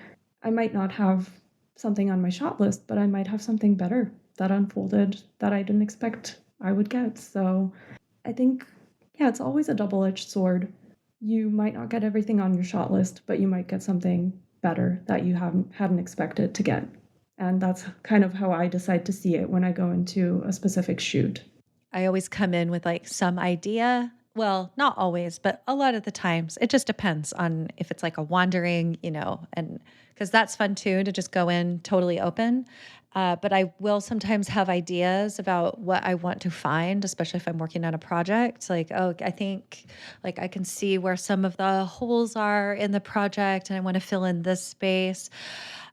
A: I might not have something on my shot list, but I might have something better that unfolded that I didn't expect I would get. So I think, yeah, it's always a double edged sword. You might not get everything on your shot list, but you might get something better that you hadn't expected to get. And that's kind of how I decide to see it when I go into a specific shoot.
B: I always come in with like some idea. Well, not always, but a lot of the times it just depends on if it's like a wandering, and because that's fun too to just go in totally open. But I will sometimes have ideas about what I want to find, especially if I'm working on a project. Like, oh, I think like I can see where some of the holes are in the project and I want to fill in this space.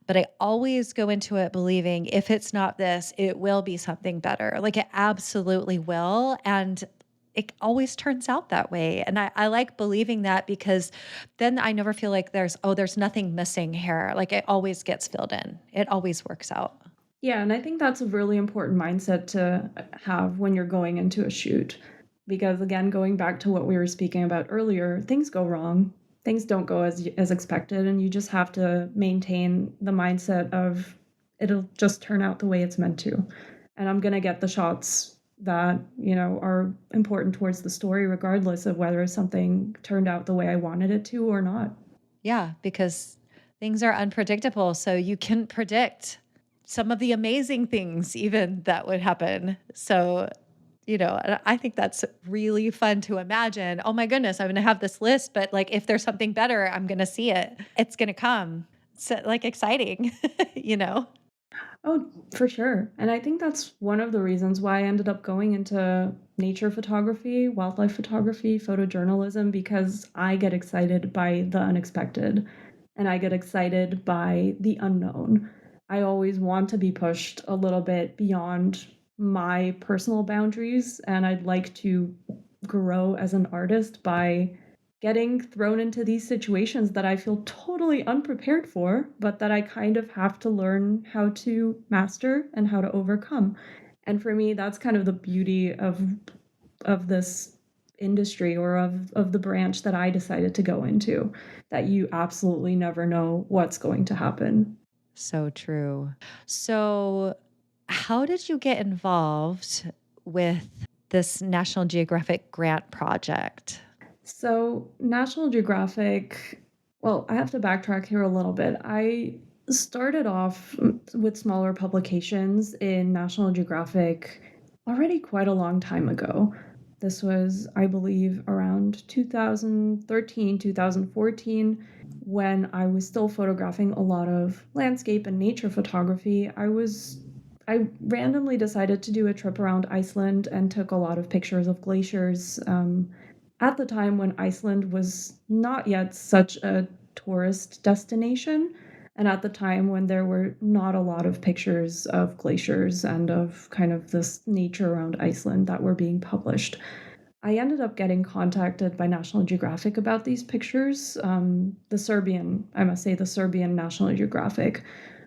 B: But I always go into it believing if it's not this, it will be something better. Like it absolutely will. And it always turns out that way. And I like believing that because then I never feel like there's nothing missing here. Like it always gets filled in, it always works out.
A: Yeah, and I think that's a really important mindset to have when you're going into a shoot. Because again, going back to what we were speaking about earlier, things go wrong. Things don't go as expected, and you just have to maintain the mindset of it'll just turn out the way it's meant to. And I'm going to get the shots that, are important towards the story regardless of whether something turned out the way I wanted it to or not.
B: Yeah, because things are unpredictable. So you can predict some of the amazing things even that would happen. So, and I think that's really fun to imagine. Oh my goodness, I'm going to have this list, but like if there's something better, I'm going to see it. It's going to come. So like exciting, you know?
A: Oh, for sure. And I think that's one of the reasons why I ended up going into nature photography, wildlife photography, photojournalism, because I get excited by the unexpected and I get excited by the unknown. I always want to be pushed a little bit beyond my personal boundaries, and I'd like to grow as an artist by getting thrown into these situations that I feel totally unprepared for, but that I kind of have to learn how to master and how to overcome. And for me, that's kind of the beauty of this industry or of the branch that I decided to go into, that you absolutely never know what's going to happen.
B: So true. So, how did you get involved with this National Geographic grant project?
A: So, National Geographic, well, I have to backtrack here a little bit. I started off with smaller publications in National Geographic already quite a long time ago. This was, I believe, around 2013, 2014, when I was still photographing a lot of landscape and nature photography. I randomly decided to do a trip around Iceland and took a lot of pictures of glaciers. At the time when Iceland was not yet such a tourist destination, and at the time when there were not a lot of pictures of glaciers and of kind of this nature around Iceland that were being published. I ended up getting contacted by National Geographic about these pictures. I must say, the Serbian National Geographic,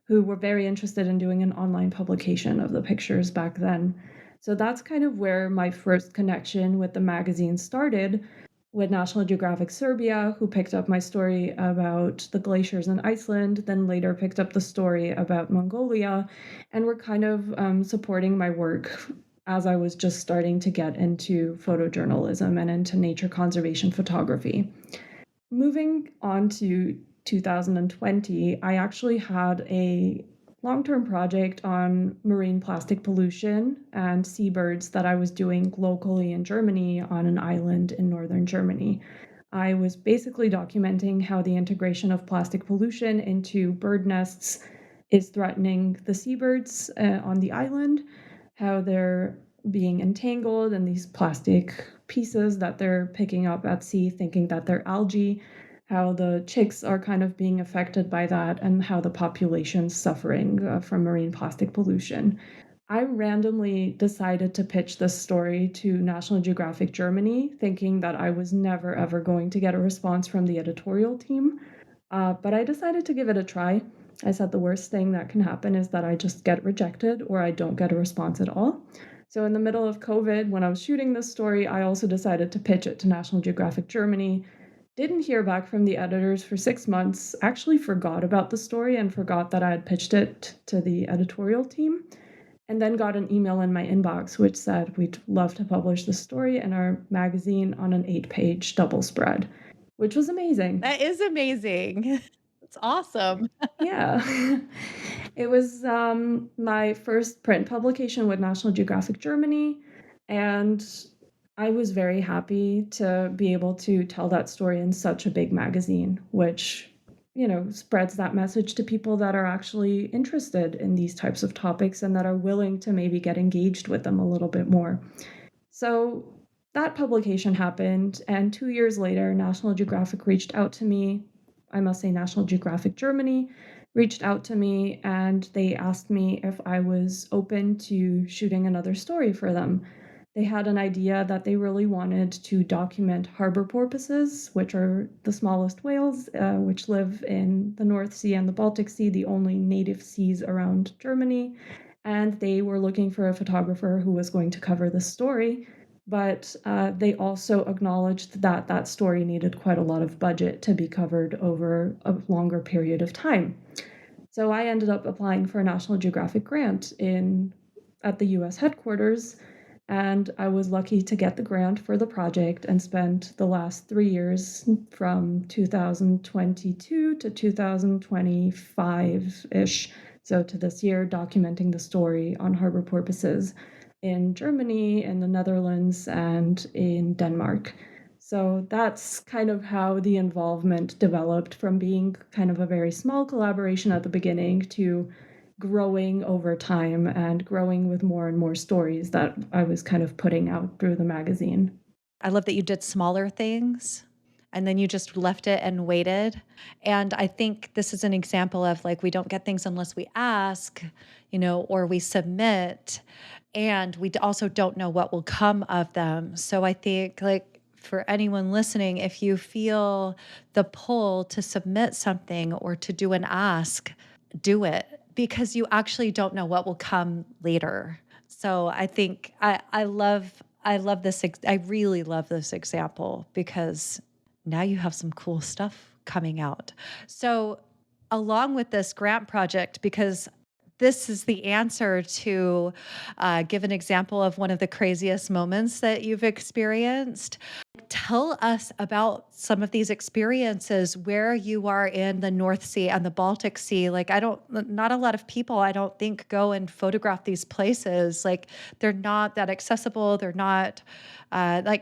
A: who were very interested in doing an online publication of the pictures back then. So that's kind of where my first connection with the magazine started, with National Geographic Serbia, who picked up my story about the glaciers in Iceland, then later picked up the story about Mongolia, and were kind of supporting my work as I was just starting to get into photojournalism and into nature conservation photography. Moving on to 2020, I actually had a long term project on marine plastic pollution and seabirds that I was doing locally in Germany on an island in northern Germany. I was basically documenting how the integration of plastic pollution into bird nests is threatening the seabirds on the island, how they're being entangled in these plastic pieces that they're picking up at sea, thinking that they're algae, how the chicks are kind of being affected by that, and how the population's suffering from marine plastic pollution. I randomly decided to pitch this story to National Geographic Germany, thinking that I was never ever going to get a response from the editorial team. But I decided to give it a try. I said the worst thing that can happen is that I just get rejected or I don't get a response at all. So, in the middle of COVID, when I was shooting this story, I also decided to pitch it to National Geographic Germany. Didn't hear back from the editors for 6 months, actually forgot about the story and forgot that I had pitched it to the editorial team, and then got an email in my inbox which said, "We'd love to publish the story in our magazine on an 8-page double spread," which was amazing.
B: That is amazing. It's awesome.
A: Yeah. It was my first print publication with National Geographic Germany. And I was very happy to be able to tell that story in such a big magazine, which, spreads that message to people that are actually interested in these types of topics and that are willing to maybe get engaged with them a little bit more. So that publication happened, and 2 years later, National Geographic reached out to me. I must say, National Geographic Germany reached out to me and they asked me if I was open to shooting another story for them. They had an idea that they really wanted to document harbor porpoises, which are the smallest whales, which live in the North Sea and the Baltic Sea, the only native seas around Germany. And they were looking for a photographer who was going to cover the story. But they also acknowledged that that story needed quite a lot of budget to be covered over a longer period of time. So I ended up applying for a National Geographic grant in at the US headquarters, and I was lucky to get the grant for the project and spent the last 3 years from 2022 to 2025-ish, so to this year, documenting the story on harbor porpoises in Germany, in the Netherlands, and in Denmark. So that's kind of how the involvement developed from being kind of a very small collaboration at the beginning to growing over time and growing with more and more stories that I was kind of putting out through the magazine.
B: I love that you did smaller things and then you just left it and waited. And I think this is an example of like, we don't get things unless we ask, or we submit, and we also don't know what will come of them. So I think, like, for anyone listening, if you feel the pull to submit something or to do an ask, do it because you actually don't know what will come later. So I think I love this. I really love this example because now you have some cool stuff coming out. So along with this grant project, because this is the answer to give an example of one of the craziest moments that you've experienced. Tell us about some of these experiences where you are in the North Sea and the Baltic Sea. Like, not a lot of people, I don't think, go and photograph these places. Like, they're not that accessible. They're not, I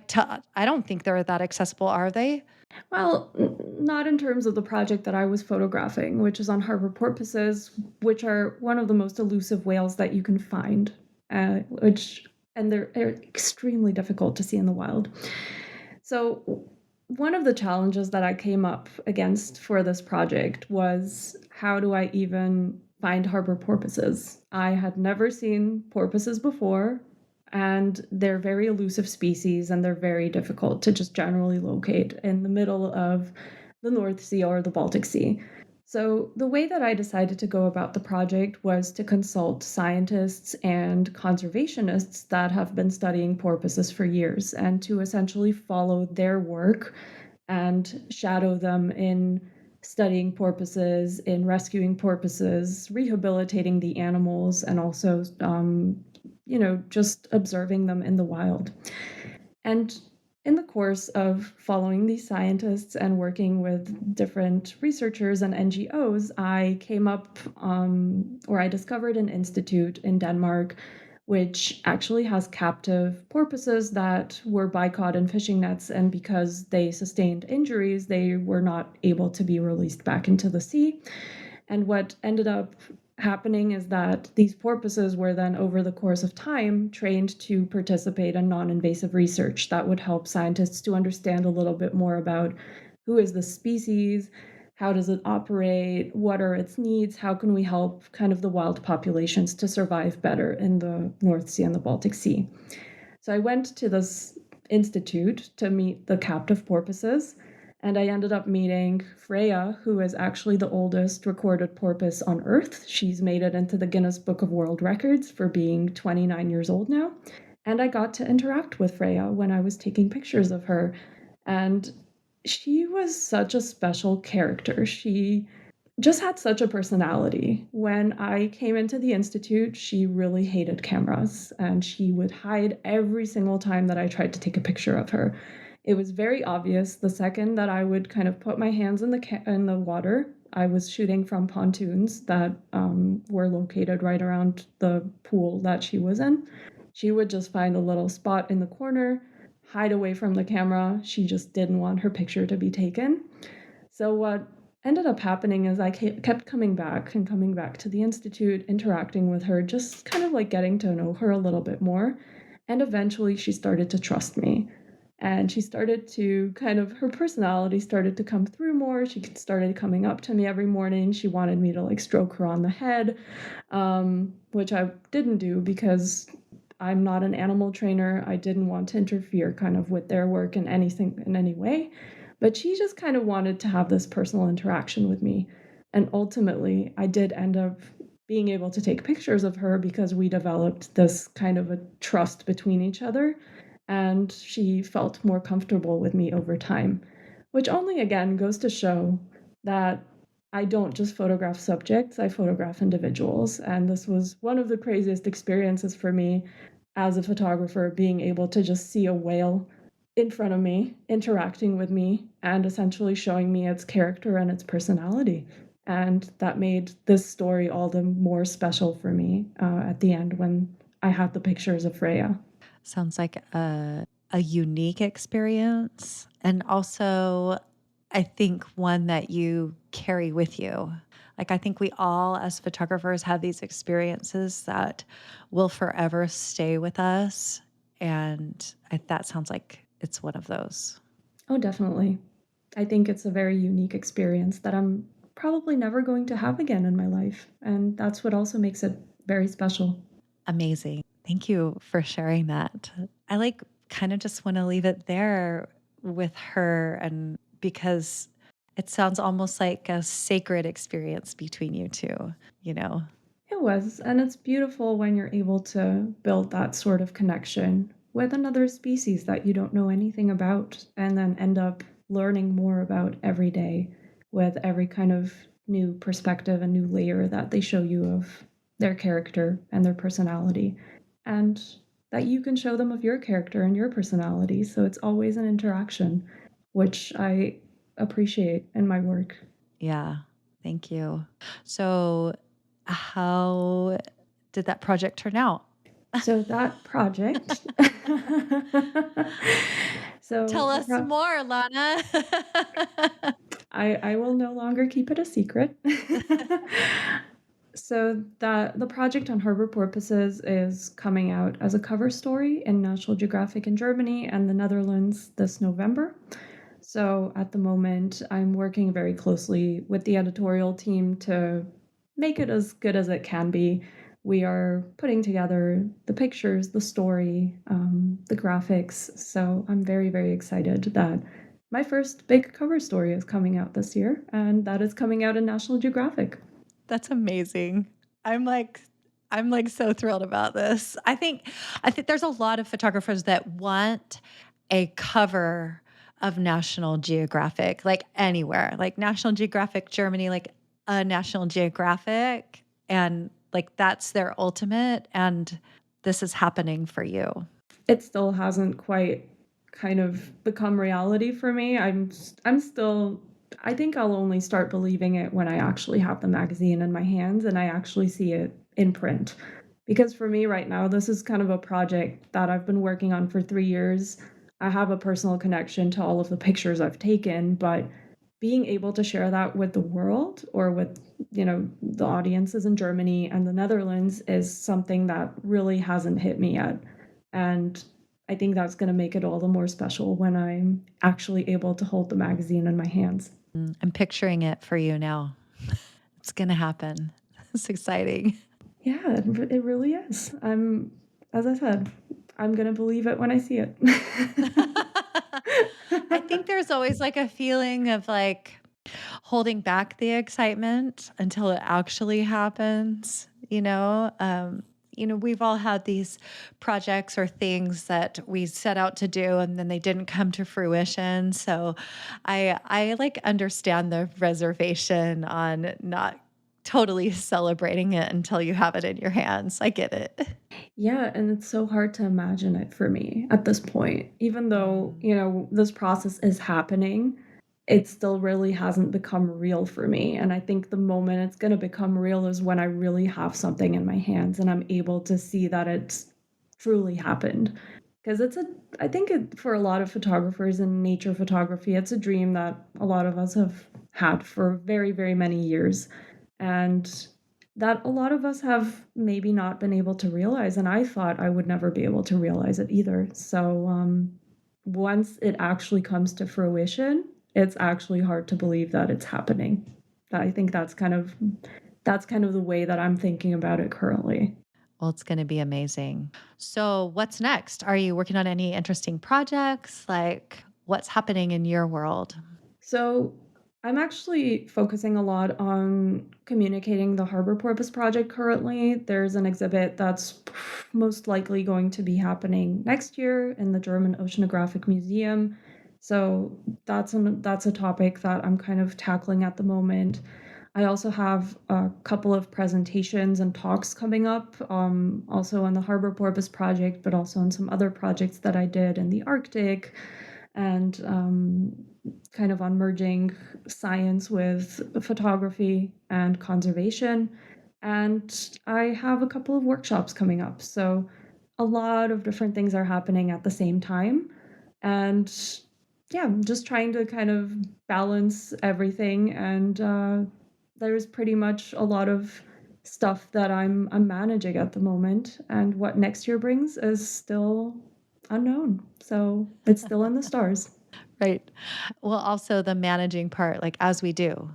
B: don't think they're that accessible, are they?
A: Well, not in terms of the project that I was photographing, which is on harbor porpoises, which are one of the most elusive whales that you can find, which and they're extremely difficult to see in the wild. So, one of the challenges that I came up against for this project was how do I even find harbor porpoises? I had never seen porpoises before, and they're very elusive species and they're very difficult to just generally locate in the middle of the North Sea or the Baltic Sea. So, the way that I decided to go about the project was to consult scientists and conservationists that have been studying porpoises for years and to essentially follow their work and shadow them in studying porpoises, in rescuing porpoises, rehabilitating the animals, and also, just observing them in the wild. And in the course of following these scientists and working with different researchers and NGOs, I came up, or I discovered an institute in Denmark which actually has captive porpoises that were bycaught in fishing nets. And because they sustained injuries, they were not able to be released back into the sea. And what ended up happening is that these porpoises were then, over the course of time, trained to participate in non invasive research that would help scientists to understand a little bit more about who is the species, how does it operate, what are its needs, how can we help kind of the wild populations to survive better in the North Sea and the Baltic Sea. So I went to this institute to meet the captive porpoises. And I ended up meeting Freya, who is actually the oldest recorded porpoise on Earth. She's made it into the Guinness Book of World Records for being 29 years old now. And I got to interact with Freya when I was taking pictures of her. And she was such a special character. She just had such a personality. When I came into the institute, she really hated cameras and she would hide every single time that I tried to take a picture of her. It was very obvious the second that I would kind of put my hands in the water. I was shooting from pontoons that were located right around the pool that she was in. She would just find a little spot in the corner, hide away from the camera. She just didn't want her picture to be taken. So, what ended up happening is I kept coming back and coming back to the Institute, interacting with her, just kind of like getting to know her a little bit more. And eventually, she started to trust me. And she started to kind of, her personality started to come through more. She started coming up to me every morning. She wanted me to like stroke her on the head, which I didn't do because I'm not an animal trainer. I didn't want to interfere kind of with their work in anything in any way. But she just kind of wanted to have this personal interaction with me. And ultimately, I did end up being able to take pictures of her because we developed this kind of a trust between each other. And she felt more comfortable with me over time, which only again goes to show that I don't just photograph subjects, I photograph individuals. And this was one of the craziest experiences for me as a photographer, being able to just see a whale in front of me, interacting with me, and essentially showing me its character and its personality. And that made this story all the more special for me at the end when I had the pictures of Freya.
B: Sounds like a unique experience. And also, I think one that you carry with you. Like, I think we all, as photographers, have these experiences that will forever stay with us. And that sounds like it's one of those.
A: Oh, definitely. I think it's a very unique experience that I'm probably never going to have again in my life. And that's what also makes it very special.
B: Amazing. Thank you for sharing that. I like kind of just want to leave it there with her, and because it sounds almost like a sacred experience between you two, you know?
A: It was, and it's beautiful when you're able to build that sort of connection with another species that you don't know anything about and then end up learning more about every day with every kind of new perspective and new layer that they show you of their character and their personality. And that you can show them of your character and your personality. So it's always an interaction, which I appreciate in my work.
B: Yeah. Thank you. So, how did that project turn out?
A: So that project. So
B: Tell
A: the
B: us more, Lana.
A: I will no longer keep it a secret. So the project on harbor porpoises is coming out as a cover story in National Geographic in Germany and the Netherlands this November. So at the moment, I'm working very closely with the editorial team to make it as good as it can be. We are putting together the pictures, the story, the graphics. So I'm very, very excited that my first big cover story is coming out this year, and that is coming out in National Geographic.
B: That's amazing. I'm like I'm like so thrilled about this. I think there's a lot of photographers that want a cover of National Geographic, like anywhere, like National Geographic Germany, like a National Geographic, and like that's their ultimate. And this is happening for you.
A: It still hasn't quite kind of become reality for me. I'm still I think I'll only start believing it when I actually have the magazine in my hands and I actually see it in print. Because for me right now, this is kind of a project that I've been working on for 3 years. I have a personal connection to all of the pictures I've taken, but being able to share that with the world or with, the audiences in Germany and the Netherlands is something that really hasn't hit me yet. And I think that's going to make it all the more special when I'm actually able to hold the magazine in my hands.
B: I'm picturing it for you now. It's going to happen. It's exciting.
A: Yeah, it really is. As I said, I'm going to believe it when I see it.
B: I think there's always like a feeling of like holding back the excitement until it actually happens, you know? We've all had these projects or things that we set out to do and then they didn't come to fruition. So I like understand the reservation on not totally celebrating it until you have it in your hands. I get it.
A: Yeah, and it's so hard to imagine it for me at this point. Even though, this process is happening, it still really hasn't become real for me. And I think the moment it's going to become real is when I really have something in my hands and I'm able to see that it's truly happened. Because I think for a lot of photographers in nature photography, it's a dream that a lot of us have had for very, very many years. And that a lot of us have maybe not been able to realize. And I thought I would never be able to realize it either. So once it actually comes to fruition, it's actually hard to believe that it's happening. I think that's kind of the way that I'm thinking about it currently.
B: Well, it's going to be amazing. So, what's next? Are you working on any interesting projects? Like, what's happening in your world?
A: So, I'm actually focusing a lot on communicating the Harbor Porpoise project currently. There's an exhibit that's most likely going to be happening next year in the German Oceanographic Museum. So, that's a topic that I'm kind of tackling at the moment. I also have a couple of presentations and talks coming up, also on the Harbor Porpoise project, but also on some other projects that I did in the Arctic, and kind of on merging science with photography and conservation. And I have a couple of workshops coming up. So a lot of different things are happening at the same time. And yeah, I'm just trying to kind of balance everything. And there's pretty much a lot of stuff that I'm managing at the moment. And what next year brings is still unknown. So it's still in the stars.
B: Right. Well, also the managing part, like as we do,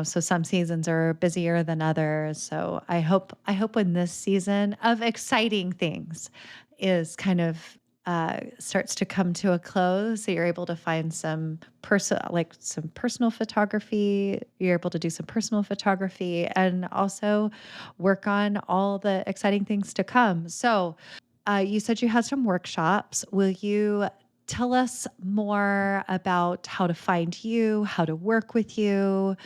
B: so some seasons are busier than others. So I hope when this season of exciting things is kind of starts to come to a close, so you're able to find some personal photography. You're able to do some personal photography and also work on all the exciting things to come. So you said you had some workshops. Will you tell us more about how to find you, how to work with you?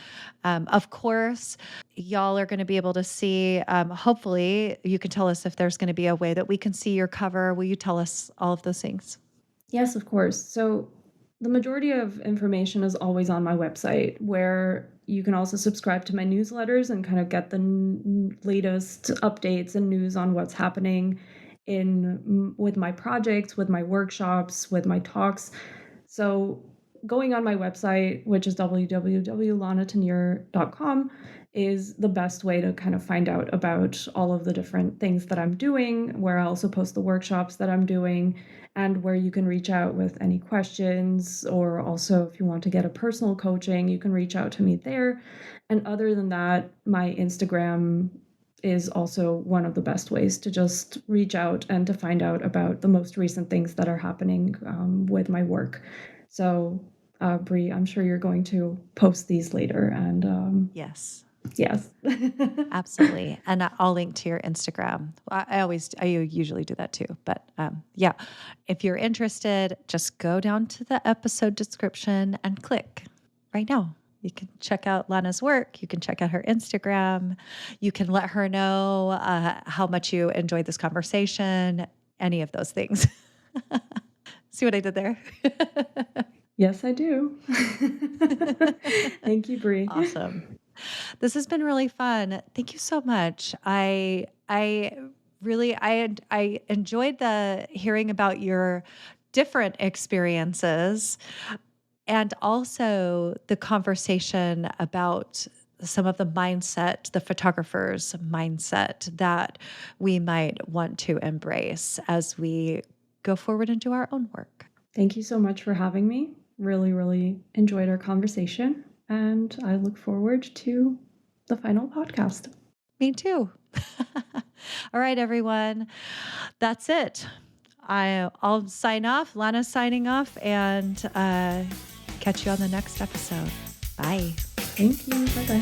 B: Of course, y'all are going to be able to see, hopefully, you can tell us if there's going to be a way that we can see your cover. Will you tell us all of those things?
A: Yes, of course. So the majority of information is always on my website, where you can also subscribe to my newsletters and kind of get the latest updates and news on what's happening with my projects, with my workshops, with my talks. So going on my website, which is www.lanatannir.com, is the best way to kind of find out about all of the different things that I'm doing, where I also post the workshops that I'm doing, and where you can reach out with any questions, or also if you want to get a personal coaching, you can reach out to me there. And other than that, my Instagram is also one of the best ways to just reach out and to find out about the most recent things that are happening with my work. So, Bree, I'm sure you're going to post these later. And
B: Yes.
A: yes.
B: Absolutely. And I'll link to your Instagram. I usually do that too. But yeah, if you're interested, just go down to the episode description and click right now. You can check out Lana's work. You can check out her Instagram. You can let her know how much you enjoyed this conversation, any of those things. See what I did there?
A: Yes, I do. Thank you, Bree.
B: Awesome. This has been really fun. Thank you so much. I really I enjoyed the hearing about your different experiences and also the conversation about some of the mindset, the photographer's mindset that we might want to embrace as we go forward and do our own work.
A: Thank you so much for having me. Really, really enjoyed our conversation. And I look forward to the final podcast.
B: Me too. All right, everyone. That's it. I'll sign off. Lana's signing off, and catch you on the next episode. Bye.
A: Thank you. Bye-bye.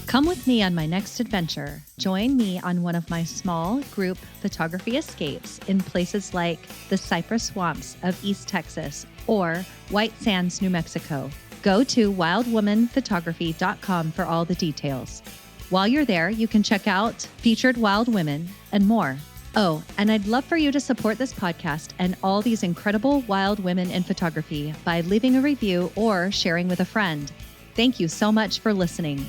B: Come with me on my next adventure. Join me on one of my small group photography escapes in places like the cypress swamps of East Texas or White Sands, New Mexico. Go to wildwomanphotography.com for all the details. While you're there, you can check out featured wild women and more. Oh, and I'd love for you to support this podcast and all these incredible wild women in photography by leaving a review or sharing with a friend. Thank you so much for listening.